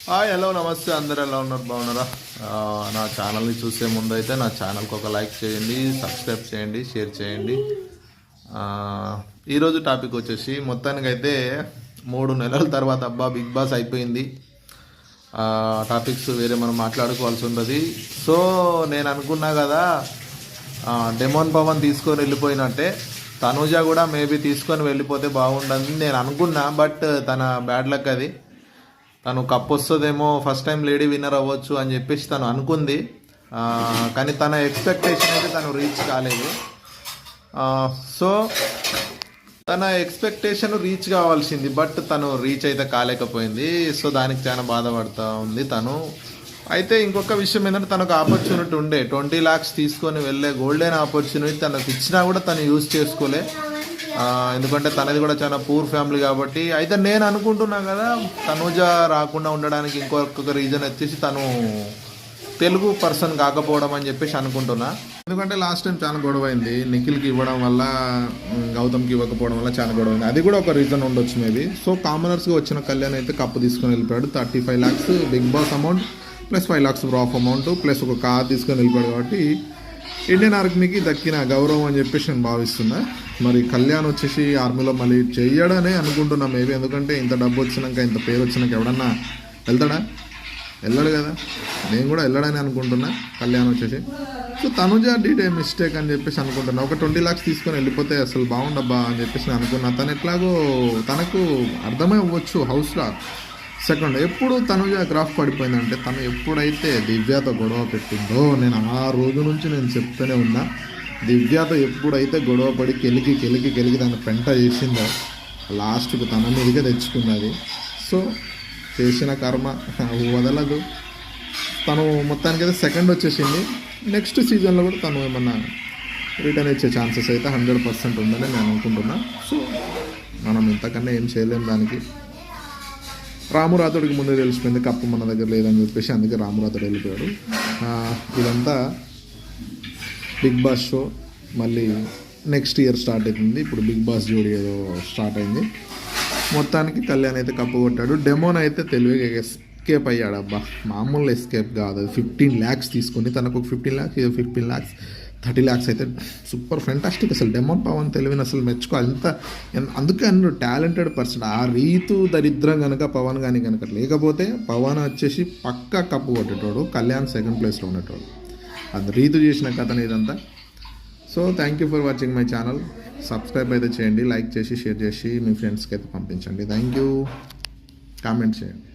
Hi hello నమస్తే అందరూ ఎలా ఉన్నారు బాగున్నారా నా ఛానల్ని చూసే ముందు అయితే నా ఛానల్కి ఒక లైక్ చేయండి, సబ్స్క్రైబ్ చేయండి, షేర్ చేయండి. ఈరోజు టాపిక్ వచ్చేసి మొత్తానికైతే 3 నెలల తర్వాత అబ్బా బిగ్ బాస్ అయిపోయింది. టాపిక్స్ వేరే మనం మాట్లాడుకోవాల్సి ఉంటుంది. సో నేను అనుకున్నా కదా డెమోన్ పవన్ తీసుకొని వెళ్ళిపోయినట్టే తనుజ కూడా మేబీ తీసుకొని వెళ్ళిపోతే బాగుండని నేను అనుకున్నా. బట్ తన బ్యాడ్ లక్ అది. తను కప్ వస్తుందేమో, ఫస్ట్ టైం లేడీ విన్నర్ అవ్వచ్చు అని చెప్పేసి తను అనుకుంది. కానీ తన ఎక్స్పెక్టేషన్ అయితే తను రీచ్ కాలేదు. సో తన ఎక్స్పెక్టేషన్ రీచ్ కావాల్సింది, బట్ తను రీచ్ అయితే కాలేకపోయింది. సో దానికి చాలా బాధపడుతూ ఉంది తను. అయితే ఇంకొక విషయం ఏంటంటే తనకు ఆపర్చునిటీ ఉండే 20 lakhs తీసుకొని వెళ్ళే గోల్డెన్ ఆపర్చునిటీ తనకు ఇచ్చినా కూడా తను యూజ్ చేసుకోలే. ఎందుకంటే తనది కూడా చాలా పూర్ ఫ్యామిలీ కాబట్టి. అయితే నేను అనుకుంటున్నా కదా తనుజ రాకుండా ఉండడానికి ఇంకొక రీజన్ వచ్చేసి తను తెలుగు పర్సన్ కాకపోవడం అని చెప్పేసి అనుకుంటున్నా. ఎందుకంటే లాస్ట్ టైం చాలా గొడవ అయింది, నిఖిల్కి ఇవ్వడం వల్ల గౌతమ్కి ఇవ్వకపోవడం వల్ల చాలా గొడవ అయింది. అది కూడా ఒక రీజన్ ఉండొచ్చు మేబీ. సో కామనర్స్గా వచ్చిన కళ్యాణ్ అయితే కప్పు తీసుకొని వెళ్ళిపోయాడు. 35 lakhs Bigg Boss amount plus 5 lakhs రాఫ్ అమౌంట్ ప్లస్ ఒక కార్ తీసుకొని వెళ్ళిపోయాడు. కాబట్టి ఇండియన్ ఆర్మీకి దక్కిన గౌరవం అని చెప్పేసి నేను భావిస్తున్నా. మరి కళ్యాణ్ వచ్చేసి ఆర్మీలో మళ్ళీ చెయ్యడనే అనుకుంటున్నా మేబీ. ఎందుకంటే ఇంత డబ్బు వచ్చినాక, ఇంత పేరు వచ్చినాక ఎవడన్నా వెళ్తాడా? వెళ్ళాడు కదా. నేను కూడా వెళ్ళడని అనుకుంటున్నా కళ్యాణ్ వచ్చేసి. So Tanuja did a mistake అని చెప్పేసి అనుకుంటున్నా. ఒక 20 lakhs తీసుకొని వెళ్ళిపోతే అసలు బాగుండబ్బా అని చెప్పేసి నేను అనుకున్నా. తను ఎట్లాగో తనకు అర్థమై అవ్వచ్చు హౌస్లో. సెకండ్, ఎప్పుడు తనుజ గ్రాఫ్ పడిపోయిందంటే తను ఎప్పుడైతే దివ్యతో గొడవ పెట్టిందో, నేను ఆ రోజు నుంచి నేను చెప్తూనే ఉన్నా, దివ్యతో ఎప్పుడైతే గొడవ పడి కెలికి దాన్ని పెంట చేసిందో లాస్ట్కు తన మీదుగా తెచ్చుకున్నది. సో చేసిన కర్మ వదలదు. తను మొత్తానికైతే సెకండ్ వచ్చేసింది. నెక్స్ట్ సీజన్లో కూడా తను ఏమన్నా రిటర్న్ ఇచ్చే ఛాన్సెస్ అయితే 100% ఉందని నేను అనుకుంటున్నా. సో మనం ఇంతకన్నా ఏం చేయలేము దానికి. రామురాతుడికి ముందే తెలిసిపోయింది కప్పు మన దగ్గర లేదని చెప్పేసి, అందుకే రామురాతుడు వెళ్ళిపోయాడు. ఇదంతా బిగ్ బాస్ షో మళ్ళీ నెక్స్ట్ ఇయర్ స్టార్ట్ అవుతుంది. ఇప్పుడు బిగ్ బాస్ జోడి ఏదో స్టార్ట్ అయింది. మొత్తానికి కళ్యాణ్ అయితే కప్పు కొట్టాడు. డెమోన్ అయితే తెలివిగా ఎస్కేప్ అయ్యాడు. అబ్బా మామూలు ఎస్కేప్ కాదు. 15 lakhs తీసుకొని తనకు ఒక 15 lakhs, 15 lakhs 30 lakhs అయితే సూపర్ ఫెంటాస్టిక్. అసలు డెమోన్ పవన్ తెలివిని అసలు మెచ్చుకోవాలి. అందుకే అన్న టాలెంటెడ్ పర్సన్. ఆ రీతు దరిద్రం కనుక పవన్ కానీ కనుక లేకపోతే పవన్ వచ్చేసి పక్కా కప్పు కొట్టేటోడు, కళ్యాణ్ సెకండ్ ప్లేస్లో ఉండేటోడు. అది రీతు చేసిన కథనే ఇదంతా. So thank you for watching my channel. Subscribe అయితే చేయండి, లైక్ చేసి షేర్ చేసి మీ ఫ్రెండ్స్కి అయితే పంపించండి. Thank you. కామెంట్ చేయండి.